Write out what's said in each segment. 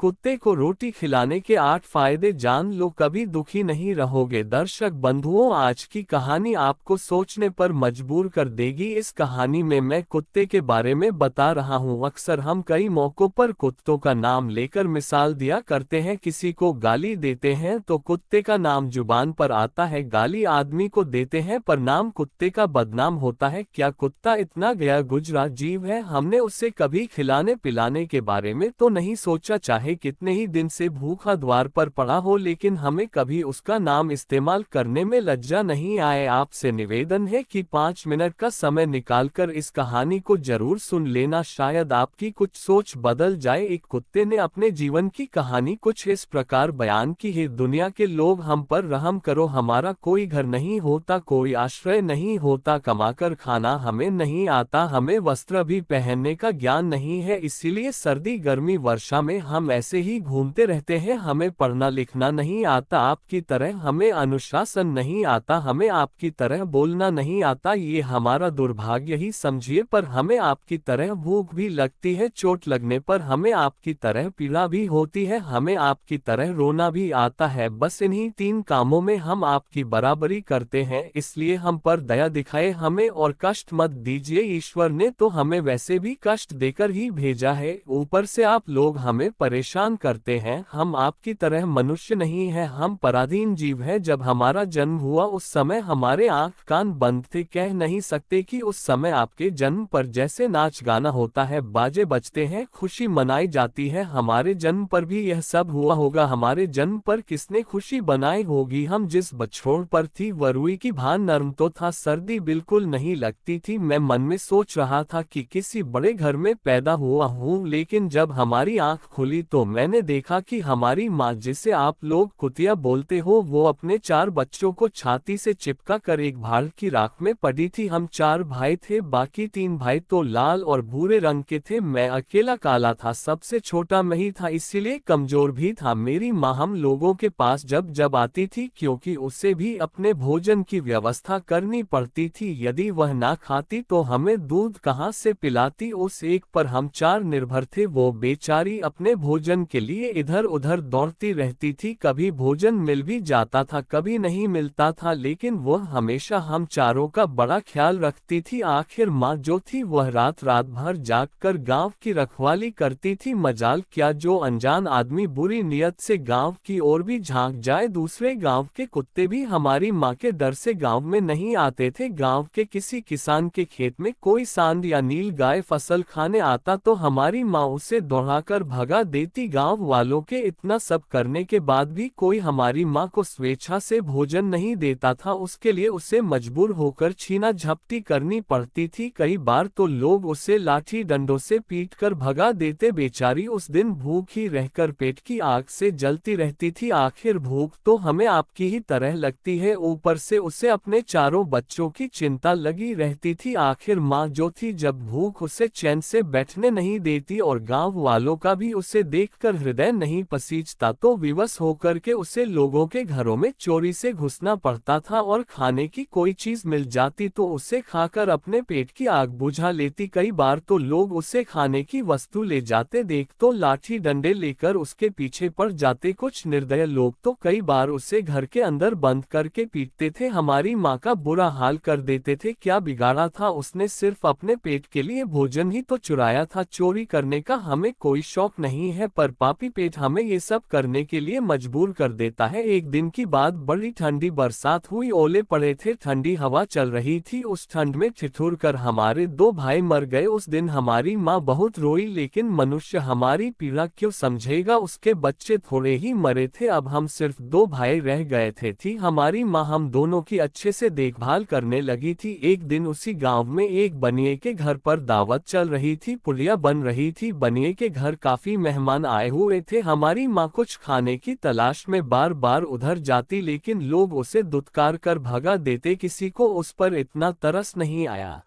कुत्ते को रोटी खिलाने के 8 फायदे जान लो, कभी दुखी नहीं रहोगे। दर्शक बंधुओं, आज की कहानी आपको सोचने पर मजबूर कर देगी। इस कहानी में मैं कुत्ते के बारे में बता रहा हूँ। अक्सर हम कई मौकों पर कुत्तों का नाम लेकर मिसाल दिया करते हैं। किसी को गाली देते हैं तो कुत्ते का नाम जुबान पर आता है, गाली आदमी को देते हैं पर नाम कुत्ते का बदनाम होता है। क्या कुत्ता इतना गया गुजरा जीव है? हमने उसे कभी खिलाने पिलाने के बारे में तो नहीं सोचा, चाहे कितने ही दिन से भूखा द्वार पर पड़ा हो, लेकिन हमें कभी उसका नाम इस्तेमाल करने में लज्जा नहीं आए। आपसे निवेदन है कि 5 मिनट का समय निकालकर इस कहानी को जरूर सुन लेना, शायद आपकी कुछ सोच बदल जाए। एक कुत्ते ने अपने जीवन की कहानी कुछ इस प्रकार बयान की है। दुनिया के लोग हम पर रहम करो, हमारा कोई घर नहीं होता, कोई आश्रय नहीं होता, कमाकर खाना हमें नहीं आता, हमें वस्त्र भी पहनने का ज्ञान नहीं है, इसीलिए सर्दी गर्मी वर्षा में हम ऐसे ही घूमते रहते हैं। हमें पढ़ना लिखना नहीं आता आपकी तरह, हमें अनुशासन नहीं आता, हमें आपकी तरह बोलना नहीं आता, ये हमारा दुर्भाग्य ही समझिए। पर हमें आपकी तरह भूख भी लगती है, चोट लगने पर हमें आपकी तरह पीड़ा भी होती है, हमें आपकी तरह रोना भी आता है। बस इन्हीं 3 कामों में हम आपकी बराबरी करते हैं, इसलिए हम पर दया दिखाए हमें और कष्ट मत दीजिए। ईश्वर ने तो हमें वैसे भी कष्ट देकर ही भेजा है, ऊपर से आप लोग हमें परेशान करते हैं। हम आपकी तरह मनुष्य नहीं है, हम पराधीन जीव हैं। जब हमारा जन्म हुआ उस समय हमारे आंख कान बंद थे, कह नहीं सकते कि उस समय आपके जन्म पर जैसे नाच गाना होता है, बाजे बजते हैं, खुशी मनाई जाती है, हमारे जन्म पर भी यह सब हुआ होगा। हमारे जन्म पर किसने खुशी बनाई होगी? हम जिस बछड़ों पर थी वह रुई की भान नरम तो था, सर्दी बिल्कुल नहीं लगती थी। मैं मन में सोच रहा था कि किसी बड़े घर में पैदा हुआ हूँ, लेकिन जब हमारी आंख खुली तो मैंने देखा कि हमारी माँ, जिसे आप लोग कुतिया बोलते हो, वो अपने 4 बच्चों को छाती से चिपका कर एक भाड़ की राख में पड़ी थी। हम 4 भाई थे, बाकी 3 भाई तो लाल और भूरे रंग के थे, मैं अकेला काला था, सबसे छोटा मैं ही था, इसीलिए कमजोर भी था। मेरी माँ हम लोगों के पास जब जब आती थी, क्योंकि उसे भी अपने भोजन की व्यवस्था करनी पड़ती थी, यदि वह ना खाती तो हमें दूध कहाँ से पिलाती? उस एक पर हम 4 निर्भर थे, वो बेचारी अपने भोजन के लिए इधर उधर दौड़ती रहती थी, कभी भोजन मिल भी जाता था, कभी नहीं मिलता था, लेकिन वह हमेशा हम चारों का बड़ा ख्याल रखती थी। आखिर माँ जो थी वह रात रात भर जागकर गांव की रखवाली करती थी। मजाल क्या जो अनजान आदमी बुरी नियत से गांव की ओर भी झांक जाए। दूसरे गांव के कुत्ते भी हमारी माँ के डर से गांव में नहीं आते थे। गांव के किसी किसान के खेत में कोई सांड या नील गाय फसल खाने आता तो हमारी माँ उसे दौड़ाकर भगा देती। गांव वालों के इतना सब करने के बाद भी कोई हमारी माँ को स्वेच्छा से भोजन नहीं देता था, उसके लिए उसे मजबूर होकर छीना झपटी करनी पड़ती थी। कई बार तो लोग उसे लाठी डंडों से पीटकर भगा देते। बेचारी उस दिन भूखी रहकर पेट की आग से जलती रहती थी। आखिर भूख तो हमें आपकी ही तरह लगती है, ऊपर से उसे अपने 4 बच्चों की चिंता लगी रहती थी। आखिर माँ जो थी जब भूख उसे चैन से बैठने नहीं देती और गांव वालों का भी उसे देखकर हृदय नहीं पसीजता, तो विवश होकर के उसे लोगों के घरों में चोरी से घुसना पड़ता था और खाने की कोई चीज मिल जाती तो उसे खाकर अपने पेट की आग बुझा लेती। कई बार तो लोग उसे खाने की वस्तु ले जाते देख तो लाठी डंडे लेकर उसके पीछे पड़ जाते। कुछ निर्दय लोग तो कई बार उसे घर के अंदर बंद करके पीटते थे, हमारी माँ का बुरा हाल कर देते थे। क्या बिगाड़ा था उसने? सिर्फ अपने पेट के लिए भोजन ही तो चुराया था। चोरी करने का हमें कोई शौक नहीं है, पर पापी पेट हमें ये सब करने के लिए मजबूर कर देता है। एक दिन की बात, बड़ी ठंडी बरसात हुई, ओले पड़े थे, ठंडी हवा चल रही थी। उस ठंड में ठिठुर कर हमारे 2 भाई मर गए। उस दिन हमारी माँ बहुत रोई, लेकिन मनुष्य हमारी पीड़ा क्यों समझेगा? उसके बच्चे थोड़े ही मरे थे, अब हम सिर्फ 2 भाई रह गए थे। हमारी माँ हम दोनों की अच्छे से देखभाल करने लगी थी। एक दिन उसी गांव में एक बनिए के घर पर दावत चल रही थी, पुड़िया बन रही थी। बनिए के घर काफी मेहमान आए हुए थे। हमारी माँ कुछ खाने की तलाश में बार बार उधर जाती, लेकिन लोग उसे दुत्कार कर भगा देते। किसी को उस पर इतना तरस नहीं आया,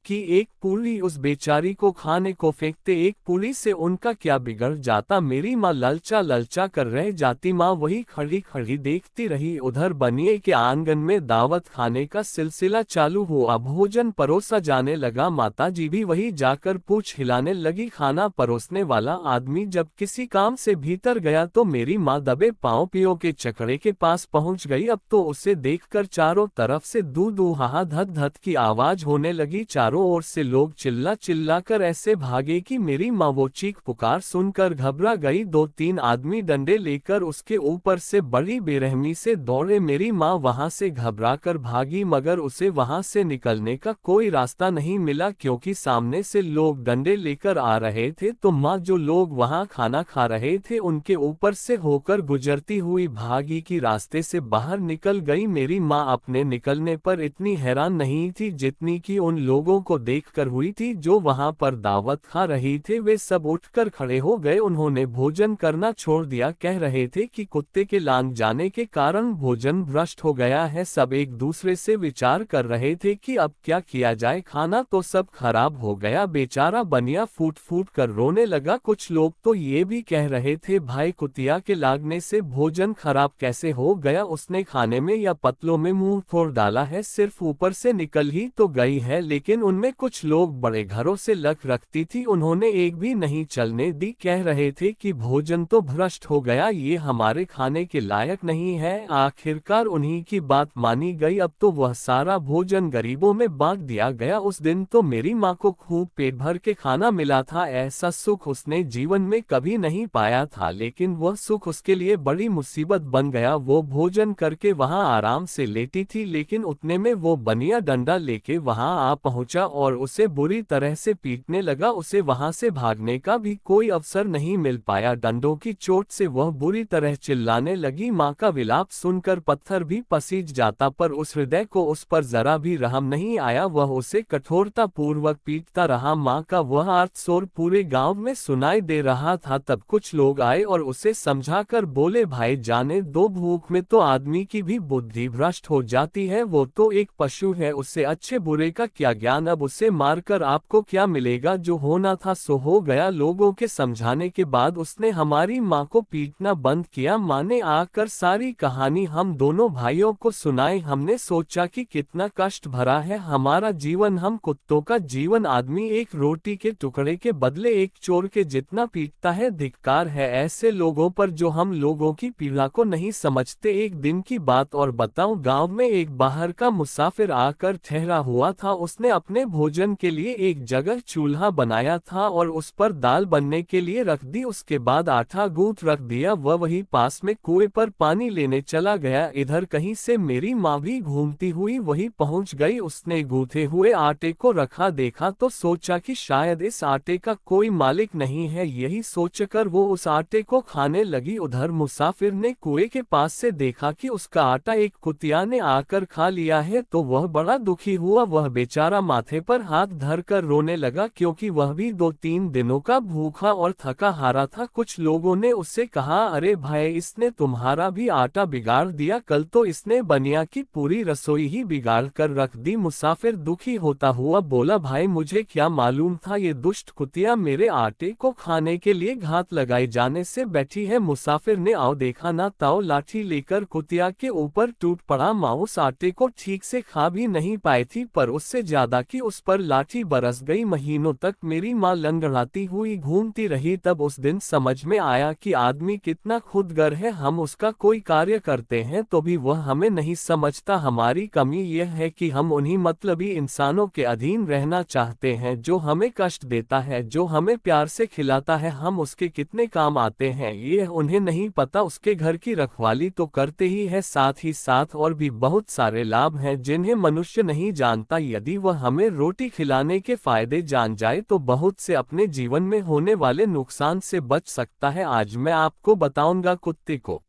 कि एक पूरी उस बेचारी को खाने को फेंकते, एक पूरी से उनका क्या बिगड़ जाता। मेरी माँ ललचा ललचा कर रह जाती। माँ वही खड़ी खड़ी देखती रही। उधर बनिए के आंगन में दावत खाने का सिलसिला चालू हुआ। भोजन परोसा जाने लगा। माताजी भी वही जाकर पूछ हिलाने लगी। खाना परोसने वाला आदमी जब किसी काम से भीतर गया तो मेरी माँ दबे पांव पियो के चकड़े के पास पहुंच गई। अब तो उसे देखकर चारों तरफ से दू दू हाहा धत धत की आवाज होने लगी। चारों ओर से लोग चिल्ला चिल्ला कर ऐसे भागे कि मेरी माँ वो चीख पुकार सुनकर घबरा गई। दो तीन आदमी डंडे लेकर उसके ऊपर से बड़ी बेरहमी से दौड़े। मेरी माँ वहां से घबरा कर भागी, मगर उसे वहां से निकलने का कोई रास्ता नहीं मिला, क्योंकि सामने से लोग डंडे लेकर आ रहे थे। तो माँ जो लोग वहां खाना खा रहे थे उनके ऊपर से होकर गुजरती हुई भागी की रास्ते से बाहर निकल गई। मेरी माँ अपने निकलने पर इतनी हैरान नहीं थी जितनी कि उन लोगों को देखकर हुई थी जो वहां पर दावत खा रही थे। वे सब उठकर खड़े हो गए। उन्होंने भोजन करना छोड़ दिया। कह रहे थे कि कुत्ते के लांग जाने के कारण भोजन भ्रष्ट हो गया है। सब एक दूसरे से विचार कर रहे थे कि अब क्या किया जाए। खाना तो सब खराब हो गया। बेचारा बनिया फूट फूट कर रोने लगा। कुछ लोग तो ये भी कह रहे थे, भाई कुतिया के लागने से भोजन खराब कैसे हो गया, उसने खाने में या पतलों में मुंह फोड़ डाला है, सिर्फ ऊपर से निकल ही तो गई है। लेकिन उनमें कुछ लोग बड़े घरों से लक रखती थी, उन्होंने एक भी नहीं चलने दी। कह रहे थे कि भोजन तो भ्रष्ट हो गया, ये हमारे खाने के लायक नहीं है। आखिरकार उन्हीं की बात मानी गई। अब तो वह सारा भोजन गरीबों में बांट दिया गया। उस दिन तो मेरी माँ को खूब पेट भर के खाना मिला था। ऐसा सुख उसने जीवन में कभी नहीं पाया था, लेकिन वह सुख उसके लिए बड़ी मुसीबत बन गया। वो भोजन करके वहां आराम से लेटी थी, लेकिन उतने में वो बनिया डंडा लेके वहां आ पहुंचा और उसे बुरी तरह से पीटने लगा। उसे वहां से भागने का भी कोई अवसर नहीं मिल पाया। डंडों की चोट से वह बुरी तरह चिल्लाने लगी। माँ का विलाप सुनकर पत्थर भी पसीज जाता, पर उस हृदय को उस पर जरा भी रहम नहीं आया। वह उसे कठोरता पूर्वक पीटता रहा। माँ का वह आर्तस्वर पूरे गांव में सुनाई दे रहा था। तब कुछ लोग आए और उसे समझाकर बोले, भाई जाने दो, भूख में तो आदमी की भी बुद्धि भ्रष्ट हो जाती है। वो तो एक पशु है, उससे अच्छे बुरे का क्या ज्ञान। अब उसे मारकर आपको क्या मिलेगा, जो होना था सो हो गया। लोगों के समझाने के बाद उसने हमारी माँ को पीटना बंद किया। माँ ने आकर सारी कहानी हम दोनों भाइयों को सुनाई। हमने सोचा कि कितना कष्ट भरा है हमारा जीवन, हम कुत्तों का जीवन। आदमी एक रोटी के टुकड़े के बदले एक चोर के जितना पीटता है। धिक्कार है ऐसे लोगों पर जो हम लोगों की पीड़ा को नहीं समझते। एक दिन की बात और बताऊं, गांव में एक बाहर का मुसाफिर आकर ठहरा हुआ था। उसने अपने भोजन के लिए एक जगह चूल्हा बनाया था और उस पर दाल बनने के लिए रख दी। उसके बाद आटा गूंथ रख दिया। वह वहीं पास में कुएं पर पानी लेने चला गया। इधर कहीं से मेरी माँ भी घूमती हुई वहीं पहुंच गई। उसने गूंथे हुए आटे को रखा, देखा तो सोचा कि शायद इस आटे का कोई मालिक नहीं है। यही सोचकर वो उस आटे को खाने लगी। उधर मुसाफिर ने कुएं के पास से देखा कि उसका आटा एक कुतिया ने आकर खा लिया है, तो वह बड़ा दुखी हुआ। वह बेचारा माथे पर हाथ धरकर रोने लगा, क्योंकि वह भी 2-3 दिनों का भूखा और थका हारा था। कुछ लोगों ने उससे कहा, अरे भाई, इसने तुम्हारा भी आटा बिगाड़ दिया, कल तो इसने बनिया की पूरी रसोई ही बिगाड़ कर रख दी। मुसाफिर दुखी होता हुआ बोला, भाई मुझे क्या मालूम था ये दुष्ट कुतिया मेरे आटे को खाने के लिए घात लगाए जाने से बैठी है। मुसाफिर ने आओ देखा ना ताओ लाठी लेकर कुतिया के ऊपर टूट पड़ा। माँ उस आटे को ठीक से खा भी नहीं पाई थी, पर उससे ज्यादा कि उस पर लाठी बरस गई। महीनों तक मेरी माँ लंगड़ाती हुई घूमती रही। तब उस दिन समझ में आया कि आदमी कितना खुदगर है। हम उसका कोई कार्य करते हैं तो भी वह हमें नहीं समझता। हमारी कमी यह है कि हम उन्हीं मतलबी इंसानों के अधीन रहना चाहते हैं जो हमें कष्ट देता है, जो हमें प्यार से खिलाता है। हम उसके कितने काम आते हैं ये उन्हें नहीं पता। उसके घर की रखवाली तो करते ही है, साथ ही साथ और भी बहुत सारे लाभ हैं जिन्हें मनुष्य नहीं जानता। यदि वह हमें रोटी खिलाने के फायदे जान जाए तो बहुत से अपने जीवन में होने वाले नुकसान से बच सकता है। आज मैं आपको बताऊंगा कुत्ते को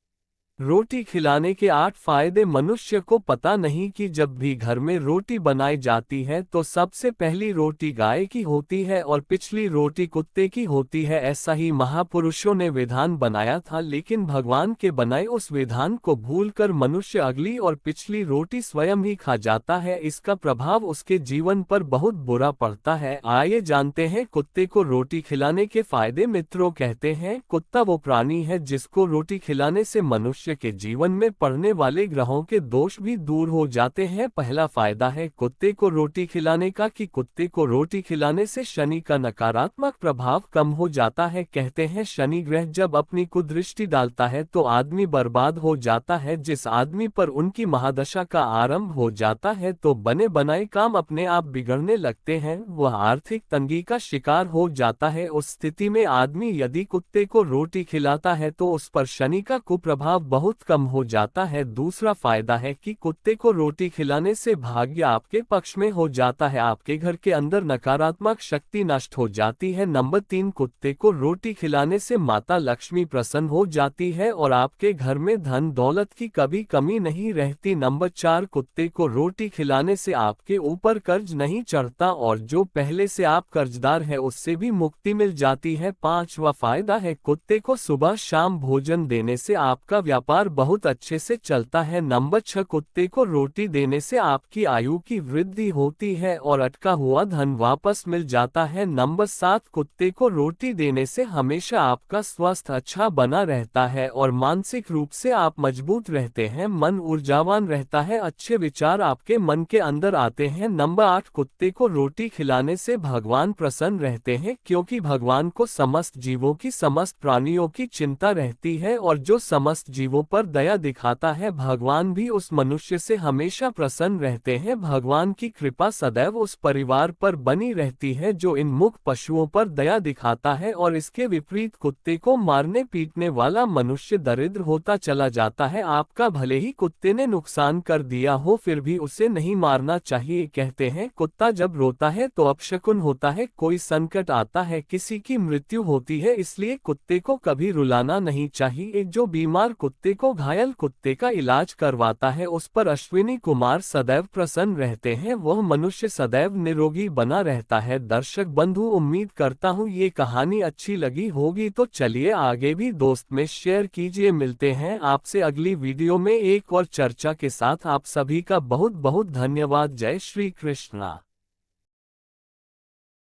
रोटी खिलाने के 8 फायदे। मनुष्य को पता नहीं कि जब भी घर में रोटी बनाई जाती है तो सबसे पहली रोटी गाय की होती है और पिछली रोटी कुत्ते की होती है। ऐसा ही महापुरुषों ने विधान बनाया था, लेकिन भगवान के बनाए उस विधान को भूलकर मनुष्य अगली और पिछली रोटी स्वयं ही खा जाता है। इसका प्रभाव उसके जीवन पर बहुत बुरा पड़ता है। आइए जानते हैं कुत्ते को रोटी खिलाने के फायदे। मित्रों, कहते हैं कुत्ता वो प्राणी है जिसको रोटी खिलाने से मनुष्य के जीवन में पड़ने वाले ग्रहों के दोष भी दूर हो जाते हैं। पहला फायदा है कुत्ते को रोटी खिलाने का कि कुत्ते को रोटी खिलाने से शनि का नकारात्मक प्रभाव कम हो जाता है। कहते हैं शनि ग्रह जब अपनी कुदृष्टि डालता है तो आदमी बर्बाद हो जाता है। जिस आदमी पर उनकी महादशा का आरंभ हो जाता है तो बने बनाए काम अपने आप बिगड़ने लगते हैं, वह आर्थिक तंगी का शिकार हो जाता है। उस स्थिति में आदमी यदि कुत्ते को रोटी खिलाता है तो उस पर शनि का कुप्रभाव बहुत कम हो जाता है। दूसरा फायदा है कि कुत्ते को रोटी खिलाने से भाग्य आपके पक्ष में हो जाता है, आपके घर के अंदर नकारात्मक शक्ति नष्ट हो जाती है। नंबर 3, कुत्ते को रोटी खिलाने से माता लक्ष्मी प्रसन्न हो जाती है और आपके घर में धन दौलत की कभी कमी नहीं रहती। नंबर 4, कुत्ते को रोटी खिलाने से आपके ऊपर कर्ज नहीं चढ़ता और जो पहले से आप कर्जदार है उससे भी मुक्ति मिल जाती है। 5वां फायदा है कुत्ते को सुबह शाम भोजन देने से आपका व्यापार बहुत अच्छे से चलता है। नंबर 6, कुत्ते को रोटी देने से आपकी आयु की वृद्धि होती है और अटका हुआ धन वापस मिल जाता है। नंबर 7, कुत्ते को रोटी देने से हमेशा आपका स्वास्थ्य अच्छा बना रहता है और मानसिक रूप से आप मजबूत रहते हैं, मन ऊर्जावान रहता है, अच्छे विचार आपके मन के अंदर आते हैं। नंबर 8, कुत्ते को रोटी खिलाने से भगवान प्रसन्न रहते हैं क्योंकि भगवान को समस्त जीवों की, समस्त प्राणियों की चिंता रहती है और जो समस्त जीवों पर दया दिखाता है भगवान भी उस मनुष्य से हमेशा प्रसन्न रहते हैं। भगवान की कृपा सदैव उस परिवार पर बनी रहती है जो इन मुख पशुओं पर दया दिखाता है और इसके विपरीत कुत्ते को मारने पीटने वाला मनुष्य दरिद्र होता चला जाता है। आपका भले ही कुत्ते ने नुकसान कर दिया हो फिर भी उसे नहीं मारना चाहिए। कहते हैं कुत्ता जब रोता है तो अपशकुन होता है, कोई संकट आता है, किसी की मृत्यु होती है, इसलिए कुत्ते को कभी रुलाना नहीं चाहिए। जो बीमार कुत्ते को घायल कुत्ते का इलाज करवाता है उस पर अश्विनी कुमार सदैव प्रसन्न रहते हैं, वह मनुष्य सदैव निरोगी बना रहता है। दर्शक बंधु, उम्मीद करता हूँ ये कहानी अच्छी लगी होगी, तो चलिए आगे भी दोस्त में शेयर कीजिए। मिलते हैं आपसे अगली वीडियो में एक और चर्चा के साथ। आप सभी का बहुत बहुत धन्यवाद। जय श्री कृष्णा।